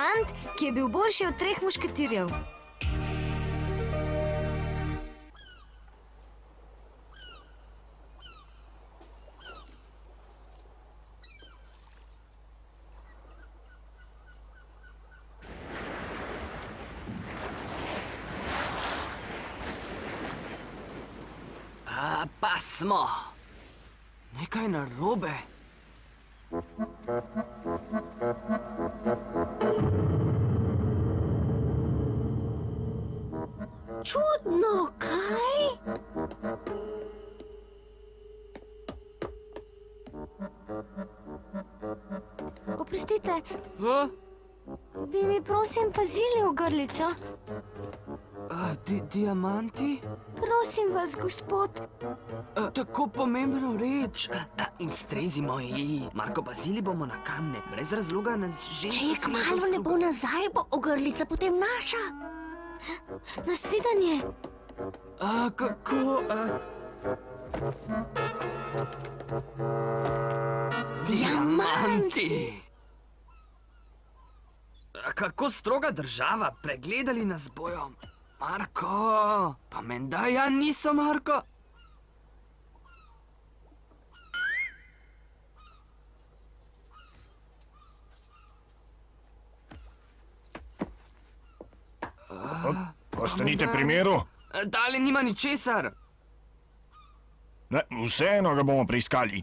fant, ki je bil boljši od 3 mušketirjev. Pa smo. Nekaj narobe. Čudno, kaj? Oprostite, A? bi mi prosim pazili ogrlico? Diamanti? Prosim vas, gospod. Tako pomembno reč. Ustrezimo ji. Marko, pazili bomo na kamne. Brez razloga nas že... Če je kmalu ne bo nazaj, bo ogrlica potem naša. Nasvidenje. Kako... Diamanti! Kako stroga država, pregledali nas bojo. Marko, pa menda ja niso, Marko. Ostanite pri miru. Tale nima ničesar. Ne, vseeno ga bomo preiskali.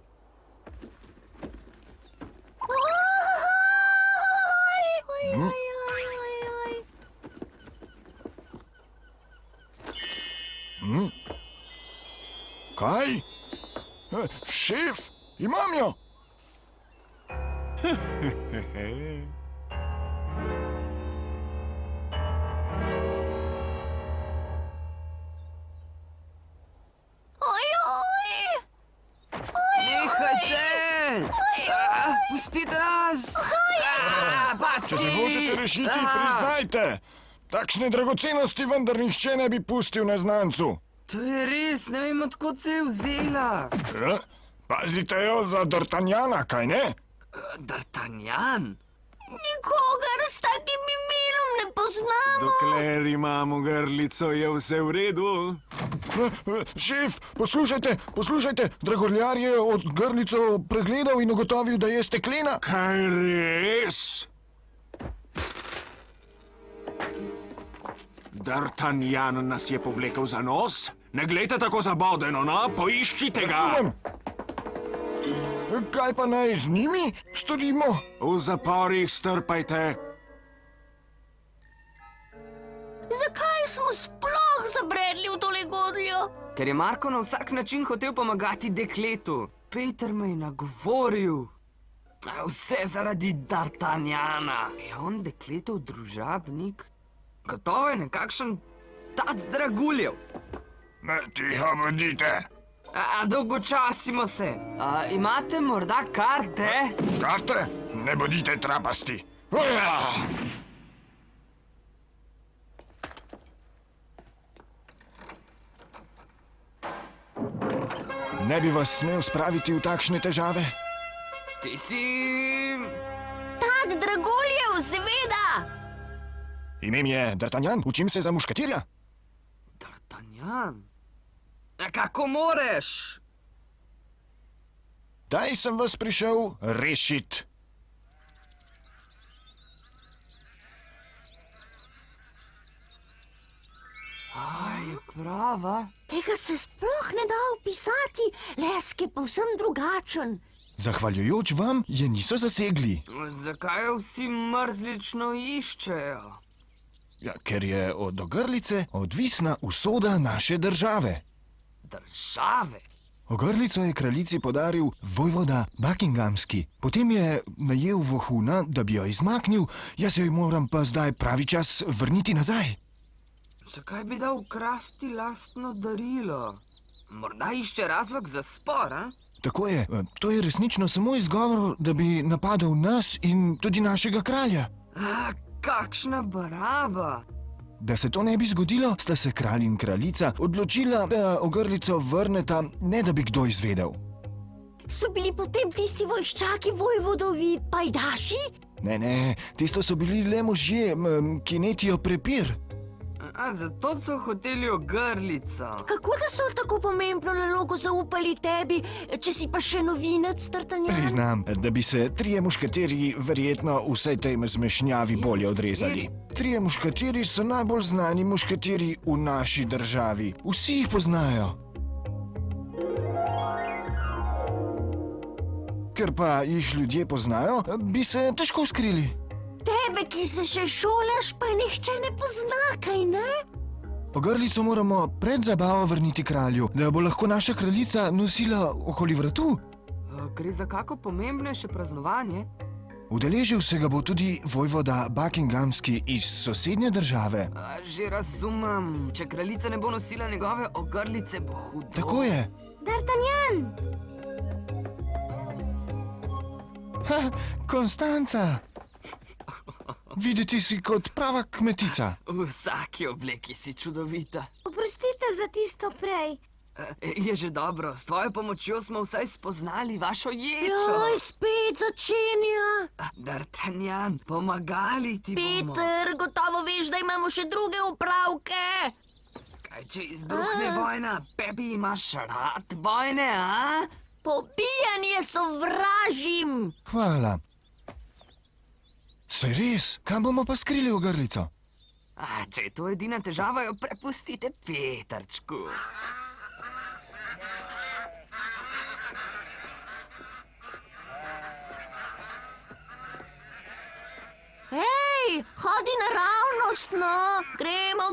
Kaj? Šef, imam jo! Nehajte! Pustite nas! Če se hočete rešiti, priznajte! Takšne dragocenosti vendar nihče ne bi pustil neznancu. To je res, ne vem, odkot se je vzela. Pazite jo za D'Artagnana, kaj ne? D'Artagnan? Nikogar s takim imenom ne poznamo. Dokler imamo grlico, je vse v redu. Šef, poslušajte, draguljar je od grlico pregledal in ugotovil, da je steklena. Kaj res? D'Artagnan nas je povlekel za nos? Ne glejte tako zabodeno, no? Poiščite ga! Razumem. Kaj pa naj z njimi storimo? V zaporih strpajte. Zakaj smo sploh zabredli v tole godljo? Ker je Marko na vsak način hotel pomagati dekletu. Peter me je nagovoril. Vse zaradi D'Artagnana. Je on dekletov družabnik? Gotovo je nekakšen tac draguljev. Tiho bodite. Dolgočasimo se. Imate morda karte? Karte? Ne bodite trapasti. Ne bi vas smel spraviti v takšne težave? Ti si... Tat draguljev, seveda! Ime mi je D'Artagnan, učim se za mušketirja. D'Artagnan? Kako moreš? Daj sem vas prišel rešit. Je prava? Tega se sploh ne da opisati, lesk je povsem drugačen. Zahvaljujoč vam je niso zasegli. Zakaj jo vsi mrzlično iščejo? Ja, ker je od ogrlice odvisna usoda naše države. Države? Ogrlico je kraljici podaril vojvoda Buckinghamski. Potem je najel vohuna, da bi jo izmaknil, jaz jo moram pa zdaj pravi čas vrniti nazaj. Zakaj bi dal ukrasti lastno darilo? Morda išče razlog za spor, a? Tako je, to je resnično samo izgovor, da bi napadel nas in tudi našega kralja. Kakšna baraba! Da se to ne bi zgodilo, sta se kralj in kraljica odločila, da ogrlico vrneta, ne da bi kdo izvedel. So bili potem tisti vojščaki vojvodovi pajdaši? Ne, tisto so bili le možje, ki netijo prepir. A zato so hoteli ogrlico. Kako da so tako pomembno nalogo zaupali tebi, če si pa še novinec, D'Artagnan? Priznam, da bi se trije muškateri verjetno vsej tej zmešnjavi bolje odrezali. Trije muškateri so najbolj znani muškateri v naši državi. Vsi jih poznajo. Ker pa jih ljudje poznajo, bi se težko skrili. Tebe, ki se še šolaš, pa nihče ne pozna, kaj ne? Ogrlico moramo pred zabavo vrniti kralju, da jo bo lahko naša kraljica nosila okoli vratu. Gre za kako pomembnejše praznovanje? Udeležil se ga bo tudi vojvoda Buckinghamski iz sosednje države. Že razumem. Če kraljica ne bo nosila njegove ogrlice, bo hudo. Tako je. D'Artagnan! Ha, Konstanca! Videti si kot prava kmetica. V vsaki obleki si čudovita. Oprostite za tisto prej. Je že dobro, s tvojo pomočjo smo vsaj spoznali vašo ječo. Joj, spet začenja. D'Artagnan, pomagali ti bomo. Peter, gotovo veš, da imamo še druge opravke. Kaj če izbruhne vojna? Pepi, imaš rad vojne, a? Pobijanje sovražim. Hvala. Saj res, kam bomo pa skrili ogrlico? Če je to edina težava, jo prepustite Petrčku. Hej, hodi naravnost, no. Gremo.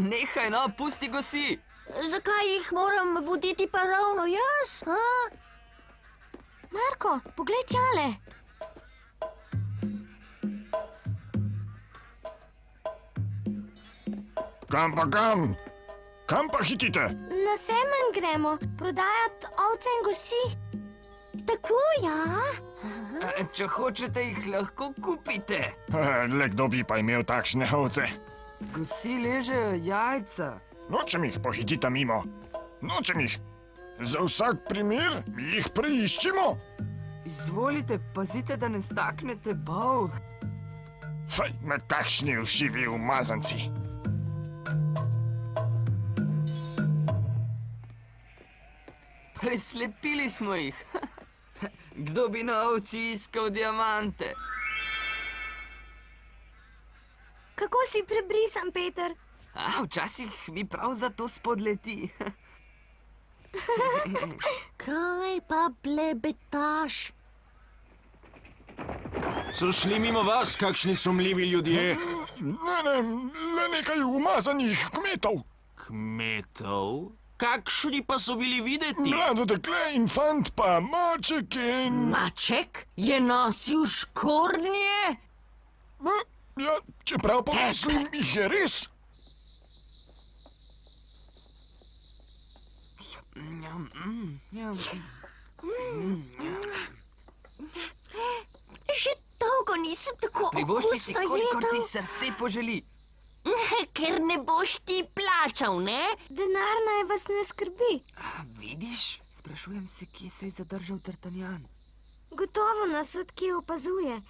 Nehaj, no, pusti go si. Zakaj jih moram voditi pa ravno jaz, a? Marko, poglej tjale. Kam pa kam? Kam pa hitite? Na semenj gremo, prodajat ovce in gosi. Tako, ja? Če hočete, jih lahko kupite. Le kdo bi pa imel takšne ovce? Gosi ležejo jajca. Nočem jih pohitita mimo. Nočem jih. Za vsak primer jih preiščimo. Izvolite, pazite, da ne staknete bolh. Faj, na takšni ušivi umazanci. Preslepili smo jih. Kdo bi na ovci iskal diamante? Kako si prebrisan, Peter? Včasih mi prav zato spodleti. Kaj pa blebetaš? So šli mimo vas kakšni sumljivi ljudje? Ne, le nekaj umazanih kmetov. Kmetov? Kakšni pa so bili videti? Mlado dekle in fant pa maček in... Maček je nosil škornje? Ja, čeprav pomislim, jih je res. Že dolgo nisem tako Privošči si, okusno kolikor ti jedel. srce poželi. Ker ne boš ti plačal, ne? Denar naj vas ne skrbi. Vidiš? Sprašujem se, kje se je zadržal D'Artagnan. Gotovo nas od kje opazuje.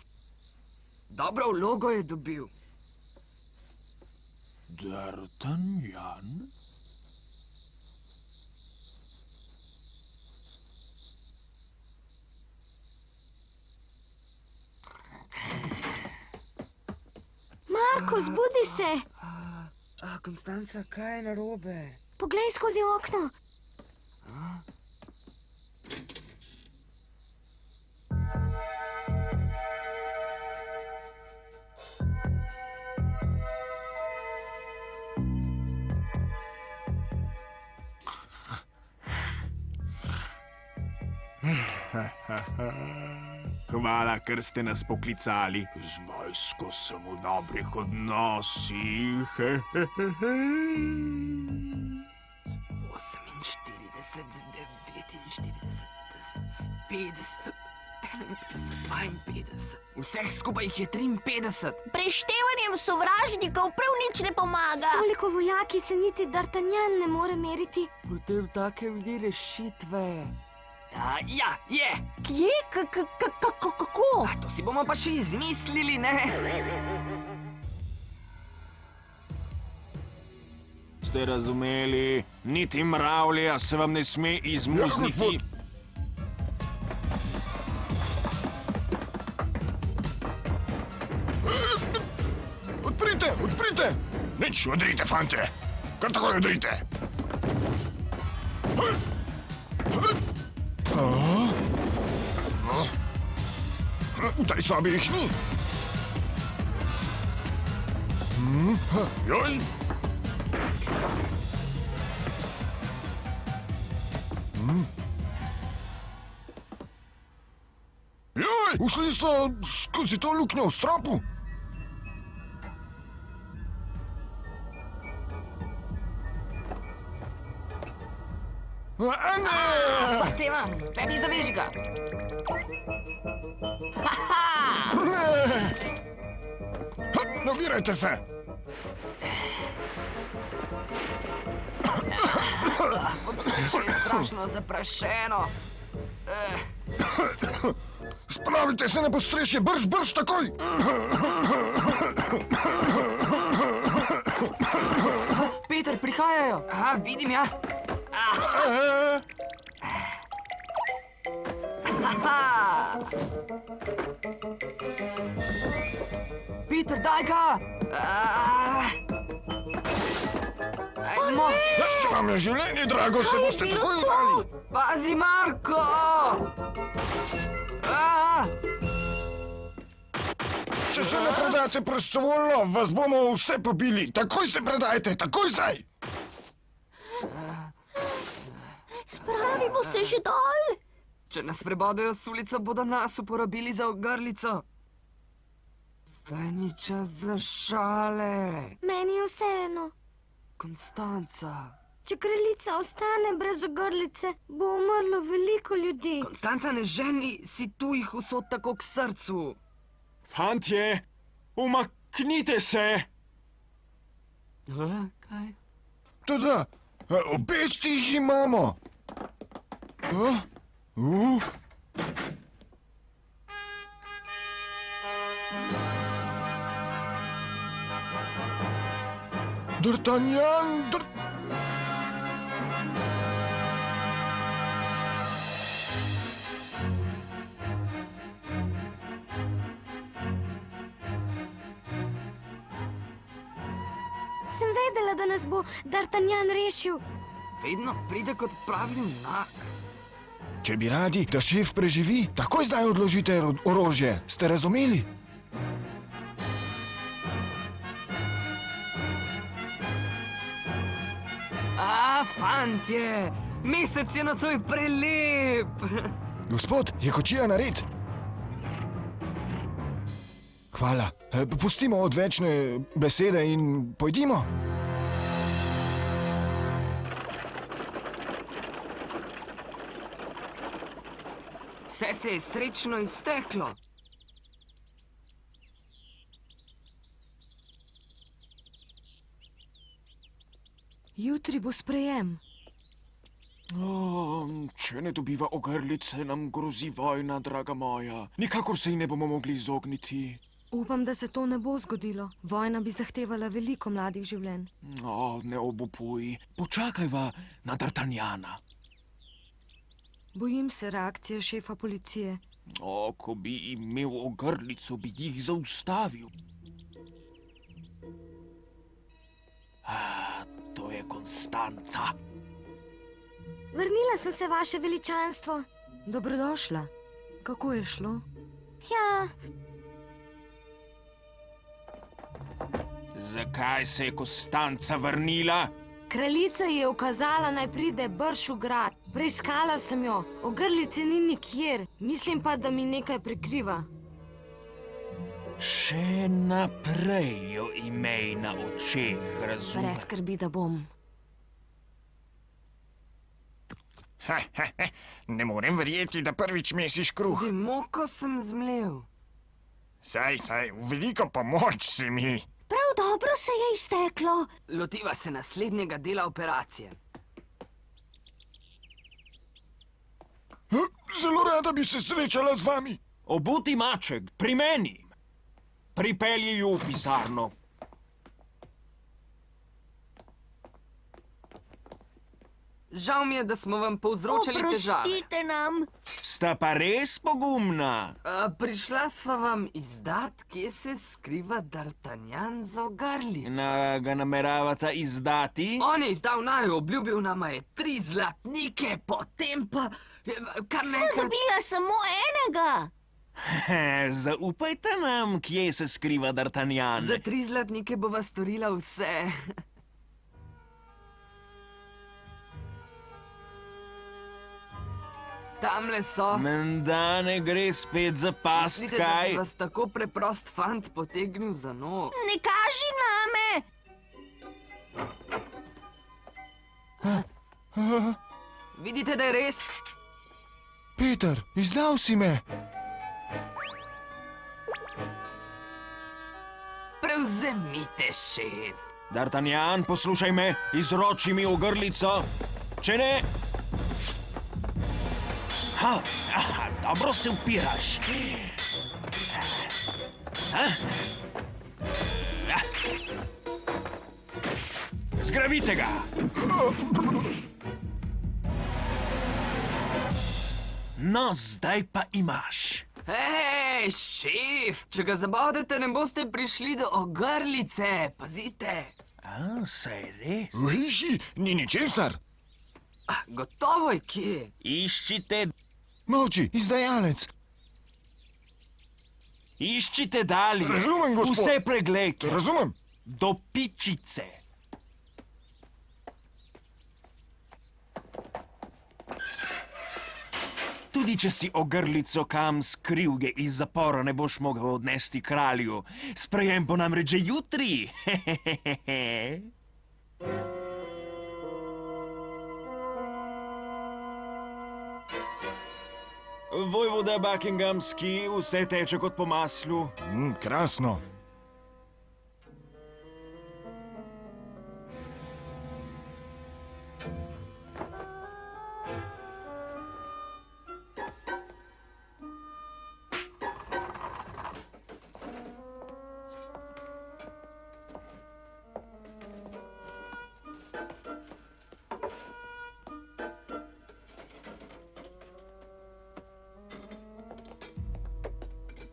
Dobro vlogo je dobil. D'Artagnan? Marko, zbudi se. Konstanca, kaj je narobe? Poglej skozi okno. Hvala, ker ste nas poklicali. Z vojsko sem v dobrih odnosih. 48, 49, 50, 51, 52. Vseh skupaj jih je 53. Preštevanjem sovražnikov prav nič ne pomaga. Toliko vojaki se niti D'Artagnan ne more meriti. Potem take vidi rešitve. Ja, je! Kje? Kako? To si bomo pa še izmislili, ne? Ste razumeli? Niti mravlja se vam ne sme izmuzniti. Odprite, odprite! Nič, odrite, fante! Kar takoj odrite! V tej sobi jih ni. Joj! Joj, ušli so skozi to luknjo v stropu. A ne! Pa te vam, tebi zavež ga. Ne! Nabirajte se! Podstrešje je strašno zaprašeno. Spravite se na podstrešje, brž, brž, takoj! Peter, prihajajo. Aha, vidim, ja. Peter, daj ga! Ajmo! Če vam je življenje drago, se boste takoj udali. Pazi, Marko! Če se ne predate prostovoljno, vas bomo vse pobili. Takoj se predajte, takoj zdaj! Spravimo se že dol. Če nas prebodejo s ulico, bodo nas uporabili za ogrlico. Zdaj ni čas za šale. Meni je vseeno. Konstanca. Če kraljica ostane brez ogrlice, bo umrlo veliko ljudi. Konstanca, ne ženi si tujih usod tako k srcu. Fantje, umaknite se! Kaj? Toda, obesti jih imamo. D'Artagnan, Sem vedela, da nas bo D'Artagnan rešil. Vedno pride kot pravi junak. Če bi radi, da šef preživi, takoj zdaj odložite orožje. Ste razumeli? Fantje, mesec je nocoj prelep. Gospod, je kočija nared? Hvala. Pustimo odvečne besede in pojdimo. Vse se je srečno izteklo. Jutri bo sprejem. Če ne dobiva ogrlice, nam grozi vojna, draga moja. Nikakor se ji ne bomo mogli izogniti. Upam, da se to ne bo zgodilo. Vojna bi zahtevala veliko mladih življenj. Ne obupuj. Počakajva na D'Artagnana. Bojim se reakcije šefa policije. Ko bi imel ogrlico, bi jih zaustavil. To je Konstanca. Vrnila sem se, vaše veličanstvo. Dobrodošla. Kako je šlo? Ja, Zakaj se je Konstanca vrnila? kraljica je ukazala, naj pride brž v grad. Preiskala sem jo. Ogrlice ni nikjer. Mislim pa, da mi nekaj prekriva. Še naprej jo imej na očeh, razumeš? Brez skrbi, da bom. Ne morem verjeti, da prvič mesiš kruh. Tudi moko sem zmlel. Saj, v veliko pomoč si mi. Prav dobro se je izteklo. Lotiva se naslednjega dela operacije. Zelo rada bi se srečala z vami. Obuti maček, pri meni. Pripelji ju v pisarno. Žal mi je, da smo vam povzročali težave. Oprostite nam. Sta pa res pogumna. Prišla sva vam izdat, kje se skriva D'Artagnan z ogrlico. Ga nameravata izdati? On je izdal naju, obljubil nama je 3 zlatnike, potem pa kar Sva naenkrat... dobila samo enega. Zaupajte nam, kje se skriva D'Artagnan. Za 3 zlatnike bova storila vse. Tamle so. Menda ne gre spet za past, Mislite, da kaj? bi vas tako preprost fant potegnil za nos? Ne kaži name. Vidite, da je res? Peter, izdal si me. Prevzemite, šef. D'Artagnan, poslušaj me, izroči mi ogrlico. Če ne... Aha, dobro se upiraš. Zgrabite ga. No, zdaj pa imaš. Hej, šef, če ga zabodete, ne boste prišli do ogrlice. Pazite. Saj res. V hiši ni ničesar. Gotovo je kje. Iščite, Molči, izdajalec. iščite dalje. Razumem, gospod. Vse preglejte. Razumem. Do pičice. Tudi če si ogrlico kam skril, je iz zapora ne boš mogel odnesti kralju. Sprejem bo namreč že jutri. Vojvoda Buckinghamski, vse teče kot po maslu. Krasno.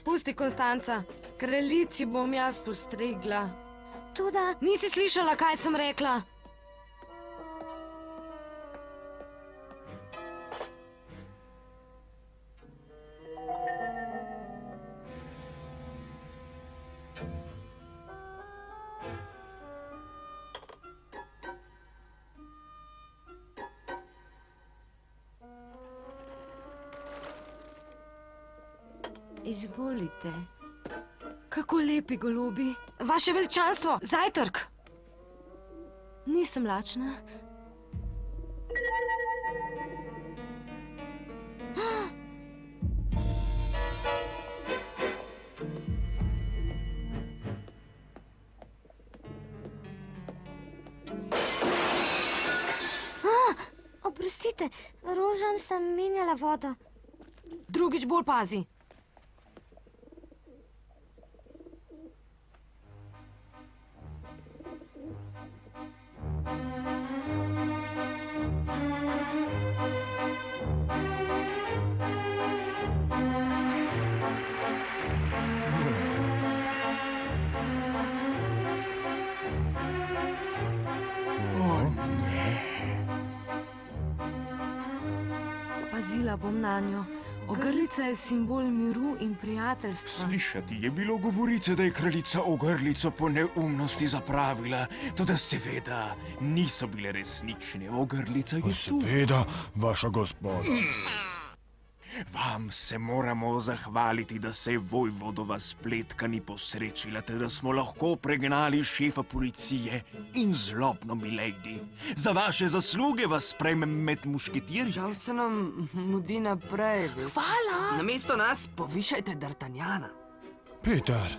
Pusti, Konstanca, kraljici bom jaz postregla. Toda Nisi slišala, kaj sem rekla? izvolite. Kako lepi golubi. Vaše veličanstvo, zajtrk. Nisem lačna. Oprostite, rožam sem menjala vodo. Drugič bolj pazi. Pazila bom nanjo. Ogrlica je simbol miru in prijateljstva. Slišati je bilo govorice, da je kraljica ogrlico po neumnosti zapravila, toda seveda niso bile resnične. Ogrlica je tu. Seveda, vaša gospoda. Vam se moramo zahvaliti, da se je vojvodova spletka ni posrečila, te da smo lahko pregnali šefa policije in zlobno milady. Za vaše zasluge vas sprejmem med mušketirji. Žal se nam mudi naprej. Veste. Hvala. Namesto nas povišajte D'Artagnana. Peter.